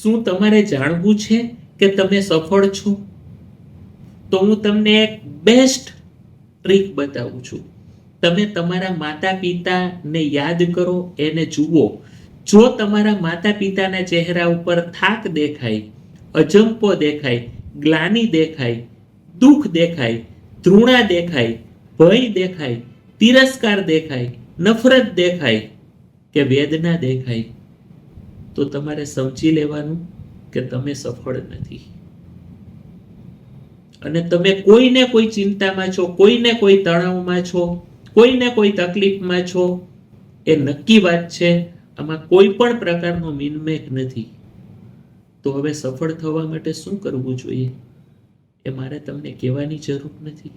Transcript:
શું તમારે જાણવું છે કે તમે સફળ છો? તો હું તમને એક બેસ્ટ ટ્રીક બતાવું છું. તમે તમારા માતા પિતાને યાદ કરો, એને જુઓ. જો તમારા માતા પિતાના ચહેરા ઉપર થાક દેખાય, અજંપો દેખાય, ગ્લાનિ દેખાય, દુઃખ દેખાય, તૃણા દેખાય, ભય દેખાય, તિરસ્કાર દેખાય, નફરત દેખાય કે વેદના દેખાય, તો તમારે સમજી લેવાનું કે તમે સફળ નથી. અને તમે કોઈને કોઈ ચિંતામાં છો, કોઈને કોઈ તણાવમાં છો, કોઈને કોઈ તકલીફમાં છો, એ નક્કી વાત છે. આમાં કોઈ પણ પ્રકારનો મિનમેક નથી. તો હવે સફળ થવા માટે શું કરવું જોઈએ એ મારે તમને કહેવાની જરૂર નથી.